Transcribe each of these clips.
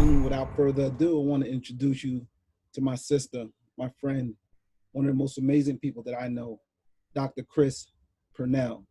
gentlemen, without further ado, I want to introduce you to my sister, my friend, one of the most amazing people that I know, Dr. Chris Pernell.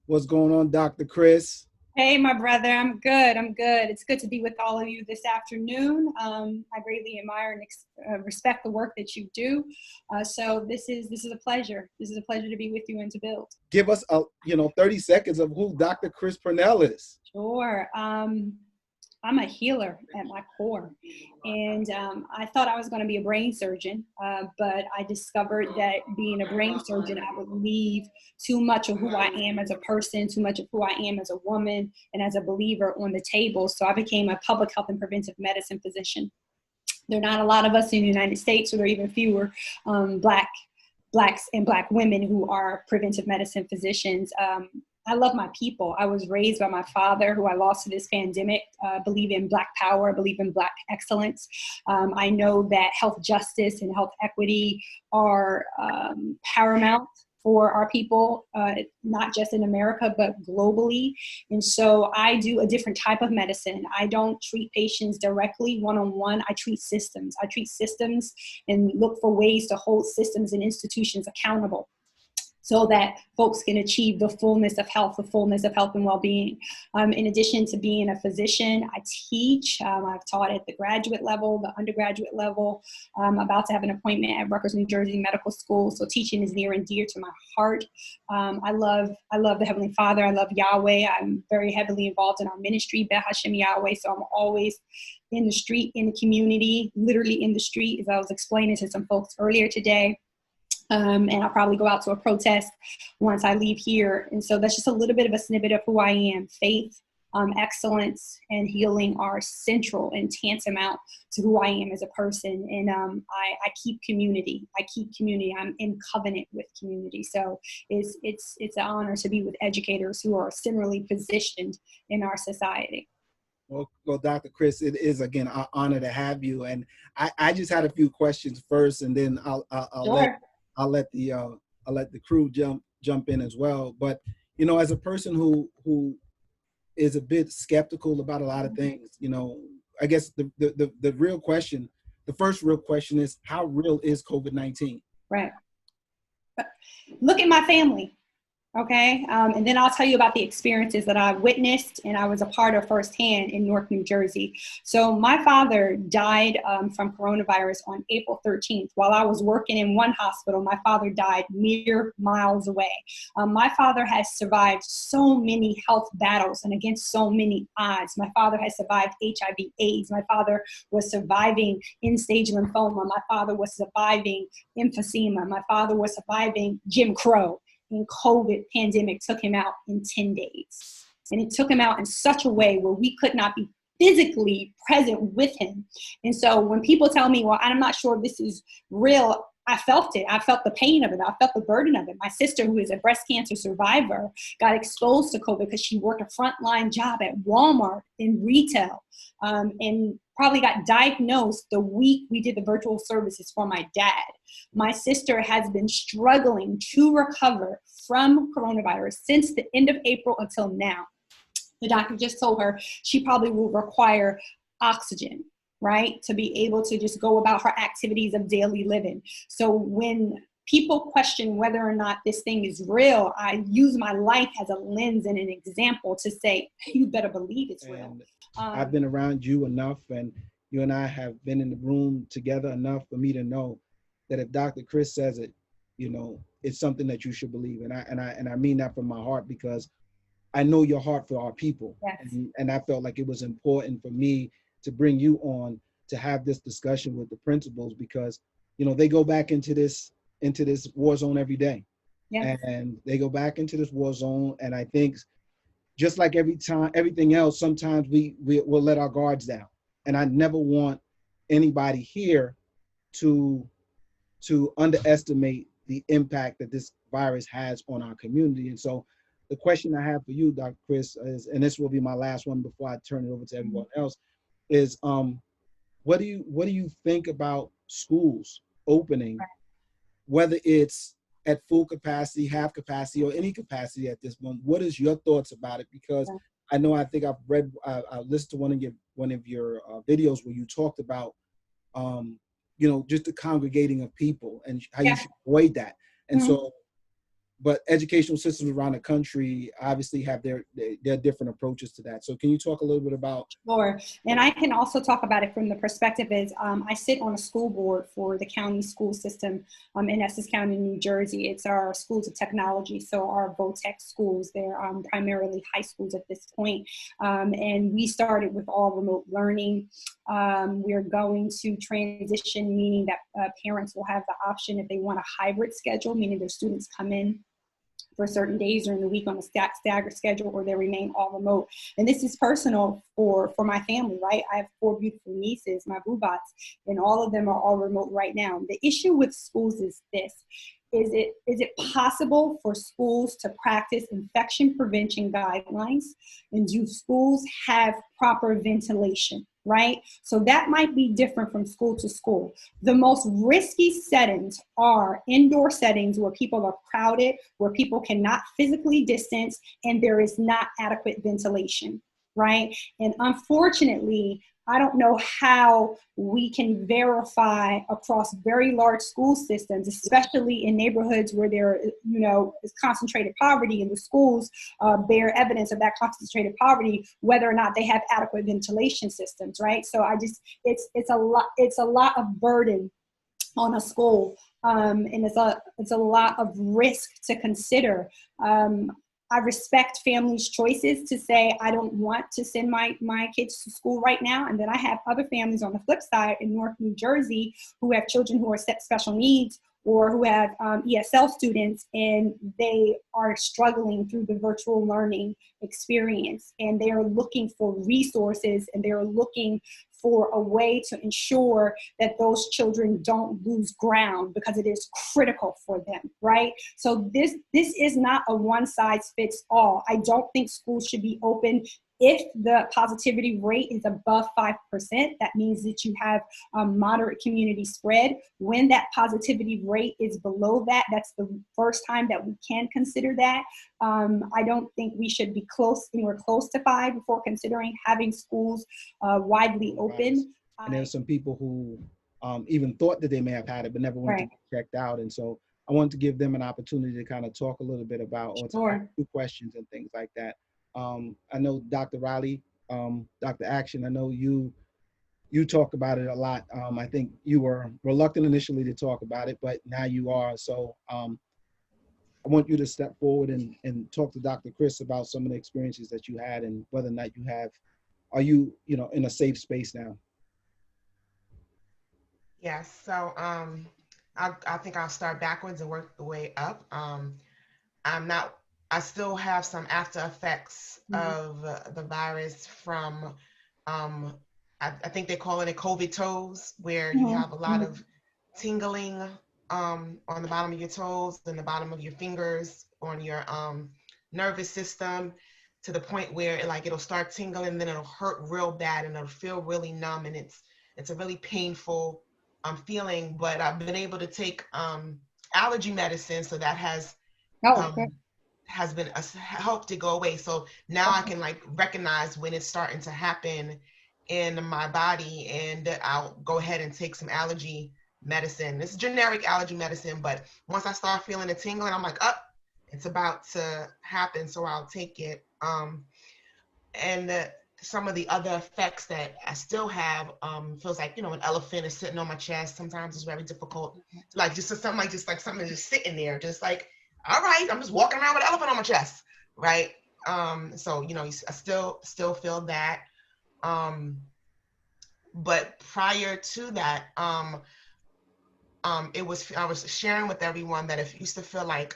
What's going on, Dr. Chris? Hey, my brother, I'm good. I'm good. It's good to be with all of you this afternoon. I greatly admire and respect the work that you do. So this is a pleasure. This is a pleasure to be with you and to build. Give us 30 seconds of who Dr. Chris Pernell is. Sure. I'm a healer at my core, and I thought I was going to be a brain surgeon, but I discovered that being a brain surgeon, I would leave too much of who I am as a person, too much of who I am as a woman and as a believer on the table. So I became a public health and preventive medicine physician. There are not a lot of us in the United States, or there are even fewer Blacks and Black women who are preventive medicine physicians. I love my people. I was raised by my father, who I lost to this pandemic. Believe in Black power, believe in Black excellence. I know that health justice and health equity are paramount for our people, not just in America, but globally. And so I do a different type of medicine. I don't treat patients directly one-on-one. I treat systems. I treat systems and look for ways to hold systems and institutions accountable, so that folks can achieve the fullness of health and well-being. In addition to being a physician, I teach. I've taught at the graduate level, the undergraduate level. I'm about to have an appointment at Rutgers, New Jersey Medical School, so teaching is near and dear to my heart. I love the Heavenly Father. I love Yahweh. I'm very heavily involved in our ministry, Beh Hashem Yahweh, so I'm always in the street, in the community, literally in the street, as I was explaining to some folks earlier today. And I'll probably go out to a protest once I leave here. And so that's just a little bit of a snippet of who I am. Faith, excellence, and healing are central and tantamount to who I am as a person. And I keep community. I'm in covenant with community. So it's an honor to be with educators who are similarly positioned in our society. Well, Dr. Chris, it is, again, an honor to have you. And I just had a few questions first, and then I'll let the crew jump in as well. But, as a person who is a bit skeptical about a lot of things, I guess the real question, the first real question is, how real is COVID-19? Right. Look at my family. Okay. And then I'll tell you about the experiences that I witnessed and I was a part of firsthand in Newark, New Jersey. So my father died from coronavirus on April 13th. While I was working in one hospital, my father died mere miles away. My father has survived so many health battles and against so many odds. My father has survived HIV/AIDS. My father was surviving end-stage lymphoma. My father was surviving emphysema. My father was surviving Jim Crow. And COVID pandemic took him out in 10 days. And it took him out in such a way where we could not be physically present with him. And so when people tell me, well, I'm not sure if this is real, I felt it. I felt the pain of it. I felt the burden of it. My sister, who is a breast cancer survivor, got exposed to COVID because she worked a frontline job at Walmart in retail, and probably got diagnosed the week we did the virtual services for my dad. My sister has been struggling to recover from coronavirus since the end of April until now. The doctor just told her she probably will require oxygen, right, to be able to just go about her activities of daily living. So when people question whether or not this thing is real, I use my life as a lens and an example to say, you better believe it's real. I've been around you enough, and you and I have been in the room together enough for me to know that if Dr. Chris says it, it's something that you should believe. And I mean that from my heart, because I know your heart for our people. Yes. And I felt like it was important for me to bring you on to have this discussion with the principals, because, they go back into this war zone every day. Yes. And they go back into this war zone. And I think just like everything else, sometimes we'll let our guards down. And I never want anybody here to underestimate the impact that this virus has on our community. And so the question I have for you, Dr. Chris, is, and this will be my last one before I turn it over to everyone else, is what do you think about schools opening, whether it's at full capacity, half capacity, or any capacity at this moment? What is your thoughts about it? Because I think I've listened to one videos where you talked about, just the congregating of people and how you Yeah. should avoid that. And Mhm. so, but educational systems around the country obviously have their different approaches to that. So can you talk a little bit about? Sure. And I can also talk about it from the perspective is I sit on a school board for the county school system in Essex County, New Jersey. It's our schools of technology. So our VOTEC schools, they're primarily high schools at this point. And we started with all remote learning. We're going to transition, meaning that parents will have the option if they want a hybrid schedule, meaning their students come in for certain days during the week on a staggered schedule, or they remain all remote. And this is personal for my family, right? I have 4 beautiful nieces, my boobots, and all of them are all remote right now. The issue with schools is this. Is it possible for schools to practice infection prevention guidelines? And do schools have proper ventilation, right? So that might be different from school to school. The most risky settings are indoor settings where people are crowded, where people cannot physically distance, and there is not adequate ventilation, right? And unfortunately, I don't know how we can verify across very large school systems, especially in neighborhoods where there, is concentrated poverty, and the schools bear evidence of that concentrated poverty, whether or not they have adequate ventilation systems, right? So it's a lot of burden on a school, and it's a lot of risk to consider. I respect families' choices to say, I don't want to send my kids to school right now. And then I have other families on the flip side in North New Jersey who have children who are special needs or who have ESL students, and they are struggling through the virtual learning experience. And they are looking for resources, and they're looking for a way to ensure that those children don't lose ground, because it is critical for them, right? So this is not a one size fits all. I don't think schools should be open if the positivity rate is above 5%. That means that you have moderate community spread. When that positivity rate is below that, that's the first time that we can consider that. I don't think we should be anywhere close to 5 before considering having schools widely open. And there's some people who even thought that they may have had it, but never went to get checked out. And so I wanted to give them an opportunity to kind of talk a little bit about, or to ask you questions and things like that. I know Dr. Riley, Dr. Action, I know you talk about it a lot. I think you were reluctant initially to talk about it, but now you are. So I want you to step forward and talk to Dr. Chris about some of the experiences that you had, and whether or not are you in a safe space now? Yes. So I think I'll start backwards and work the way up. I still have some after effects of the virus from, I think they call it COVID toes, where you have a lot of tingling on the bottom of your toes and the bottom of your fingers, on your nervous system, to the point where it'll start tingling, then it'll hurt real bad and it'll feel really numb, and it's a really painful feeling. But I've been able to take allergy medicine, so that has been a help to go away. So now I can recognize when it's starting to happen in my body, and I'll go ahead and take some allergy medicine. It's generic allergy medicine, but once I start feeling the tingling, I'm like, it's about to happen, so I'll take it. And some of the other effects that I still have, feels like, an elephant is sitting on my chest. Sometimes it's very difficult, something just sitting there, just like, all right, I'm just walking around with an elephant on my chest, right? So, I still feel that. But prior to that, I was sharing with everyone that it used to feel like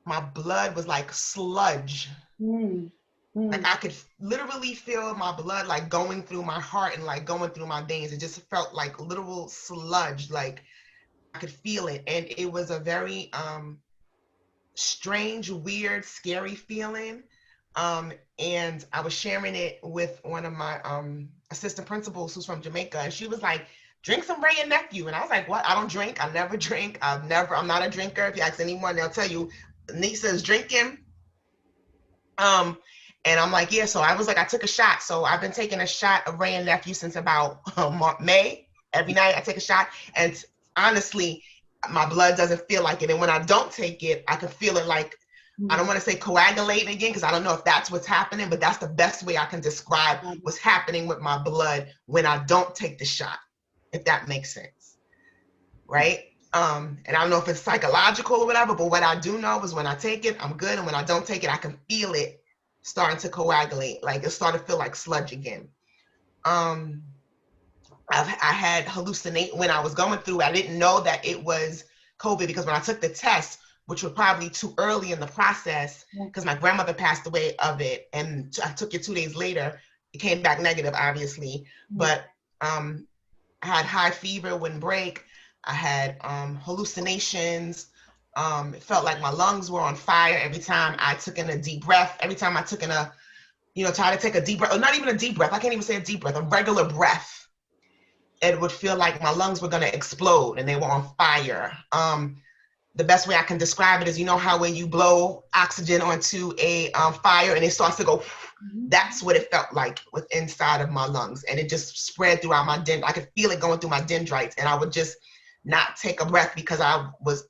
my blood was like sludge. Like I could literally feel my blood going through my heart and going through my veins. It just felt like literal sludge. Like I could feel it. And it was a very strange, weird, scary feeling. And I was sharing it with one of my assistant principals who's from Jamaica, and she was like, drink some Ray and Nephew. And I was like, what? I don't drink. I never drink. I'm not a drinker. If you ask anyone, they'll tell you, Nisa's drinking. And I'm like, yeah. So I was like, I took a shot. So I've been taking a shot of Ray and Nephew since about May. Every night I take a shot. And honestly, my blood doesn't feel like it. And when I don't take it, I can feel it like, I don't want to say coagulating again, because I don't know if that's what's happening, but that's the best way I can describe what's happening with my blood when I don't take the shot, if that makes sense. Right? And I don't know if it's psychological or whatever, but what I do know is when I take it, I'm good. And when I don't take it, I can feel it starting to coagulate. Like it started to feel like sludge again. I had hallucinate when I was going through. I didn't know that it was COVID because when I took the test, which was probably too early in the process, because my grandmother passed away of it, and I took it 2 days later. It came back negative, obviously, but I had high fever, wouldn't break. I had hallucinations. It felt like my lungs were on fire every time I took in a deep breath. Every time I took in a, try to take a deep breath, or not even a deep breath. I can't even say a deep breath, a regular breath. It would feel like my lungs were going to explode and they were on fire. The best way I can describe it is, how when you blow oxygen onto a fire and it starts to go, that's what it felt like with inside of my lungs. And it just spread throughout my I could feel it going through my dendrites, and I would just not take a breath because I was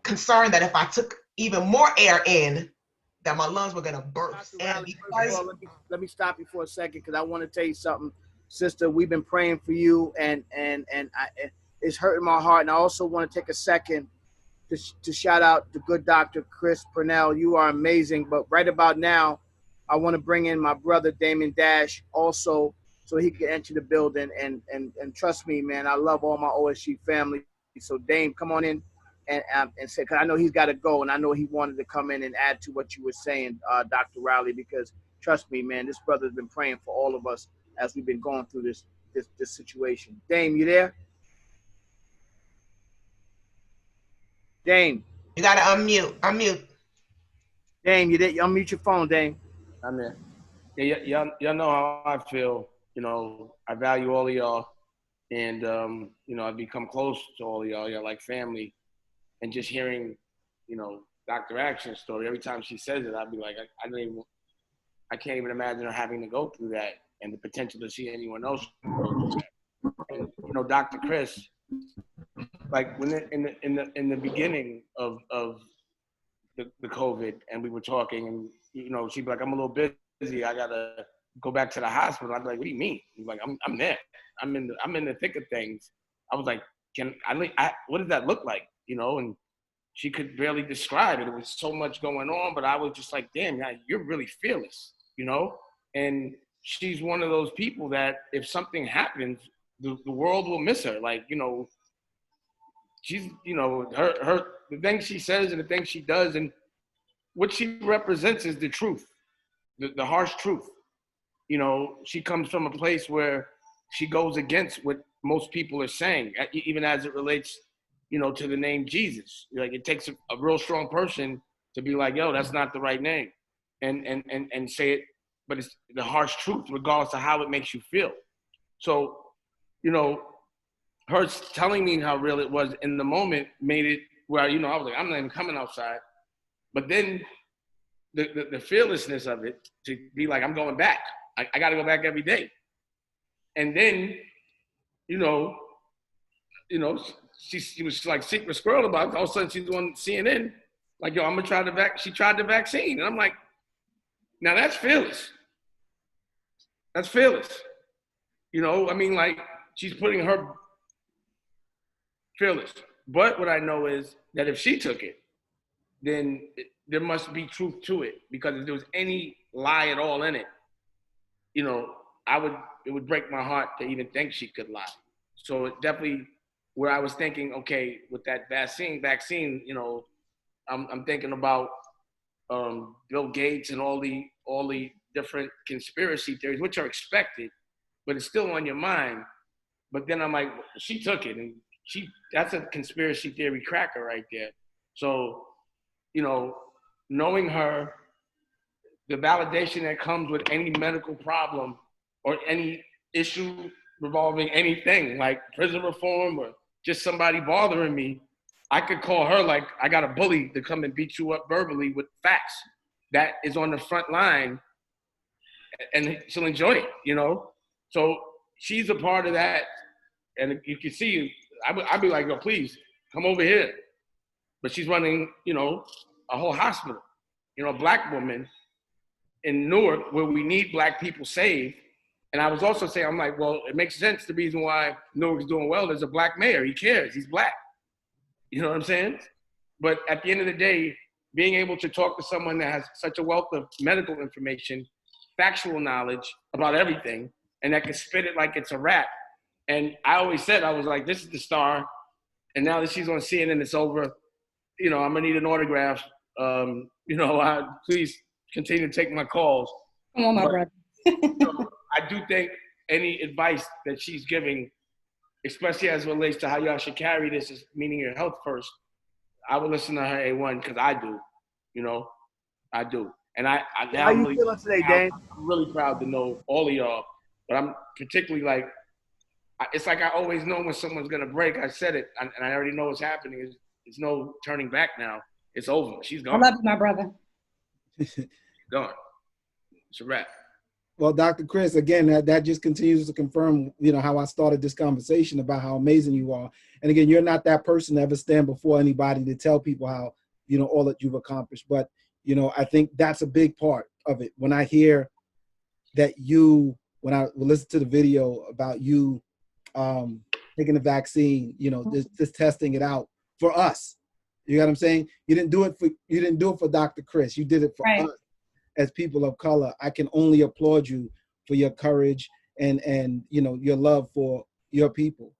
concerned that if I took even more air in, that my lungs were going to burst. And because, let me stop you for a second, because I want to tell you something, sister. We've been praying for you, and it's hurting my heart. And I also want to take a second to shout out the good Dr. Chris Pernell. You are amazing. But right about now, I want to bring in my brother Damon Dash also, so he can enter the building. And trust me, man, I love all my OSG family. So Dame, come on in and say, because I know he's got to go, and I know he wanted to come in and add to what you were saying, Dr. Riley, because trust me, man, this brother's been praying for all of us as we've been going through this situation. Dame, you there? Dame. You got to unmute. Dame, you there? Unmute your phone, Dame. I'm there. Yeah, y'all know how I feel. I value all of y'all, and I've become close to all of y'all. You're like family, and just hearing, Dr. Action's story. Every time she says it, I'd be like, I can't even imagine her having to go through that, and the potential to see anyone else go through that. And Dr. Chris, like when in the beginning of the COVID, and we were talking, and she'd be like, I'm a little busy, I gotta go back to the hospital. I'd be like, what do you mean? He's like, I'm there. I'm in the thick of things. I was like, what does that look like? And she could barely describe it. It was so much going on, but I was just like, damn, you're really fearless, And she's one of those people that if something happens, the world will miss her. Like, she's, her the things she says and the things she does and what she represents is the truth, the harsh truth. She comes from a place where she goes against what most people are saying, even as it relates, to the name Jesus. Like, it takes a real strong person to be like, yo, that's not the right name, and say it, but it's the harsh truth, regardless of how it makes you feel. So, her telling me how real it was in the moment made it where, I was like, I'm not even coming outside. But then the fearlessness of it, to be like, I'm going back. I got to go back every day. And then, she was like secret squirrel about it. All of a sudden she's on CNN, like, yo, I'm going to try she tried the vaccine. And I'm like, now that's fearless. That's fearless. Like, she's putting her fearless. But what I know is that if she took it, then there must be truth to it, because if there was any lie at all in it, it would break my heart to even think she could lie. So it definitely, where I was thinking, okay, with that vaccine, I'm thinking about Bill Gates and all the different conspiracy theories, which are expected, but it's still on your mind. But then I'm like, she took it, and that's a conspiracy theory cracker right there. So, knowing her, the validation that comes with any medical problem or any issue revolving anything like prison reform or just somebody bothering me, I could call her like I got a bully to come and beat you up verbally with facts. that is on the front line, and she'll enjoy it, you know? So she's a part of that. And you can see, I'd be like, yo, please come over here. But she's running, you know, a whole hospital, you know, a Black woman in Newark where we need Black people saved. And I was also saying, I'm like, well, it makes sense. The reason why Newark is doing well, there's a Black mayor. He cares. He's Black. You know what I'm saying? But at the end of the day, being able to talk to someone that has such a wealth of medical information, factual knowledge about everything, and that can spit it like it's a rap. And I always said, I was like, this is the star. And now that she's on CNN, it's over. You know, I'm gonna need an autograph. You know, please continue to take my calls. Come on, my brother. You know, I do think any advice that she's giving, especially as it relates to how y'all should carry this, is meaning your health first. I would listen to her A1 because I do, you know, I do. And I now How you really, feeling today, Dane? I'm really proud to know all of y'all, but I'm particularly like, it's like I always know when someone's gonna break. I said it, and I already know what's happening. There's no turning back now. It's over. She's I gone. love you, my brother. Gone. It's a wrap. Well, Dr. Chris, again, that just continues to confirm, you know, how I started this conversation about how amazing you are. And again, you're not that person to ever stand before anybody to tell people how, you know, all that you've accomplished. But, you know, I think that's a big part of it. When I hear that when I listen to the video about you taking the vaccine, you know, just testing it out for us. You know what I'm saying? You didn't do it for Dr. Chris. You did it for us as people of color. I can only applaud you for your courage and you know, your love for your people.